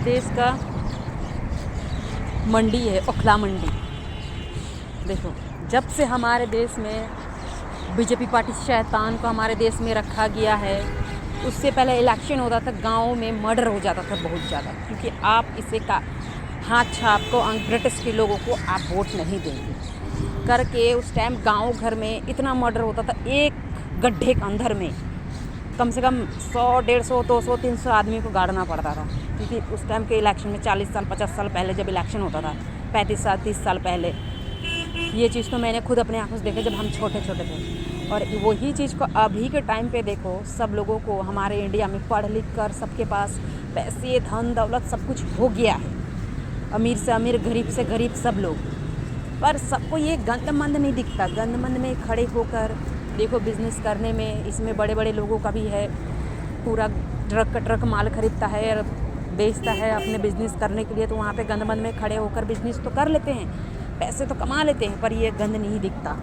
हमारे देश का मंडी है, ओखला मंडी। देखो, जब से हमारे देश में बीजेपी पार्टी शैतान को हमारे देश में रखा गया है, उससे पहले इलेक्शन होता था, गाँव में मर्डर हो जाता था बहुत ज़्यादा, क्योंकि आप इसे का हाथ छाप को ब्रिटिश के लोगों को आप वोट नहीं देंगे करके उस टाइम गांव घर में इतना मर्डर होता था, एक गड्ढे के अंदर में कम से कम 100, 150, 200, 300 आदमी को गाड़ना पड़ता था। क्योंकि उस टाइम के इलेक्शन में 40 साल 50 साल पहले जब इलेक्शन होता था, 35 साल 30 साल पहले, ये चीज़ तो मैंने खुद अपने आंखों से देखा जब हम छोटे छोटे थे। और वही चीज़ को अभी के टाइम पे देखो, सब लोगों को हमारे इंडिया में पढ़ लिख कर सबके पास पैसे धन दौलत सब कुछ हो गया है, अमीर से अमीर गरीब से गरीब सब लोग, पर सबको ये गंदमंद नहीं दिखता। गंदमंद में खड़े होकर देखो बिज़नेस करने में, इसमें बड़े बड़े लोगों का भी है, पूरा ट्रक का ट्रक माल खरीदता है और बेचता है अपने बिज़नेस करने के लिए, तो वहाँ पे गंदमंद में खड़े होकर बिज़नेस तो कर लेते हैं, पैसे तो कमा लेते हैं, पर ये गंद नहीं दिखता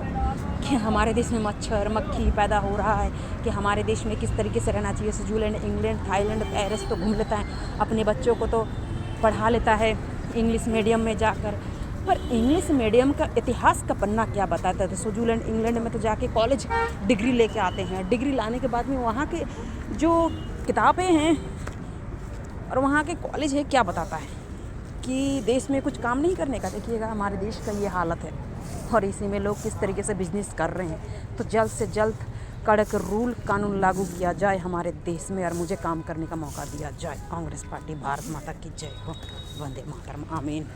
कि हमारे देश में मच्छर मक्खी पैदा हो रहा है, कि हमारे देश में किस तरीके से रहना चाहिए। स्विट्ज़रलैंड, इंग्लैंड, थाईलैंड, पेरिस तो घूम लेता है, अपने बच्चों को तो पढ़ा लेता है इंग्लिश मीडियम में जाकर, पर इंग्लिश मीडियम का इतिहास का पन्ना क्या बताता है। तो स्विट्ज़रलैंड, इंग्लैंड में तो जाके कॉलेज डिग्री लेके आते हैं, डिग्री लाने के बाद में वहाँ के जो किताबें हैं और वहाँ के कॉलेज है क्या बताता है कि देश में कुछ काम नहीं करने का। देखिएगा हमारे देश का ये हालत है, और इसी में लोग किस तरीके से बिजनेस कर रहे हैं। तो जल्द से जल्द कड़क रूल कानून लागू किया जाए हमारे देश में, और मुझे काम करने का मौका दिया जाए। कांग्रेस पार्टी भारत माता की जय हो। वंदे मातरम। आमीन।